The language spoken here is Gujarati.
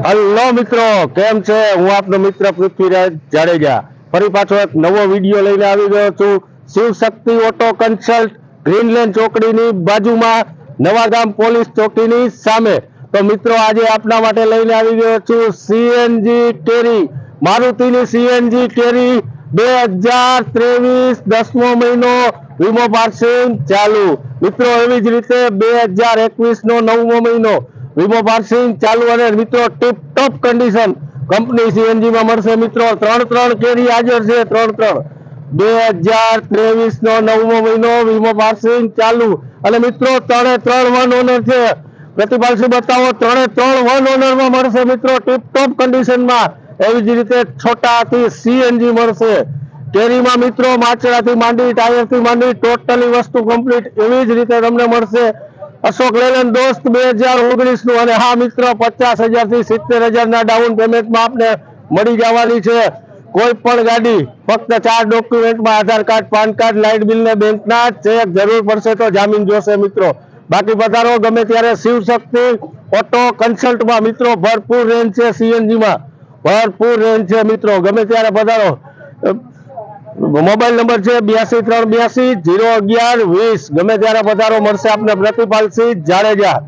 હલો મિત્રો, કેમ છે? હું આપનો મિત્ર પૃથ્વીરાજ જાડેજા ફરી પાછો એક નવો વિડીયો લઈને આવી ગયો છું. શિવ શક્તિ ઓટો કન્સલ્ટ, ગ્રીનલેન્ડ ચોકડીની બાજુમાં, નવાગામ પોલીસ ચોકીની સામે. તો મિત્રો આજે આપના માટે લઈને આવી ગયો છું સીએનજી ટેરી, મારુતિની સીએનજી ટેરી 2023 10મો મહિનો, વીમો પાર્સિંગ ચાલુ. મિત્રો એવી જ રીતે 2021 નો 9મો મહિનો, વીમો પાર્સિંગ ચાલુ. અને મિત્રો ટીપ ટોપ કન્ડિશન કંપની સીએનજી માં મળશે. મિત્રો ત્રણ કેરી હાજર છે. 2023 નો 9મો મહિનો, વીમો પાર્સિંગ ચાલુ. અને મિત્રો 3 વન ઓનર છે. પ્રતિપાલસિંહ બતાવો. 3 વન ઓનર માં મળશે મિત્રો, ટીપ ટોપ કન્ડિશન માં. એવી જ રીતે છોટા હાથી સીએનજી મળશે. કેરીમાં મિત્રો માચડાથી માંડી, ટાયરથી માંડી ટોટલી વસ્તુ કમ્પ્લીટ એવી જ રીતે તમને મળશે. અશોક લેલેન્ડ દોસ્ત 2019 નું. અને હા મિત્રો, 50,000 થી 70,000 ના ડાઉન પેમેન્ટમાં આપને મળી જવાની છે કોઈ પણ ગાડી. ફક્ત 4 ડોક્યુમેન્ટમાં Aadhaar card, PAN card, light bill ને બેંકના ચેક. જરૂર પડશે તો જામીન જોશે મિત્રો. બાકી પધારો ગમે ત્યારે શિવ શક્તિ ઓટો કન્સલ્ટમાં. મિત્રો ભરપૂર રેન્જ છે સીએનજી માં, ભરપૂર રેન્જ છે મિત્રો. ગમે ત્યારે પધારો. મોબાઈલ નંબર છે 82 382 011 20. ગમે ત્યારે પધારો. મળશે આપને પ્રતિપાલસિંહ જાડેજા.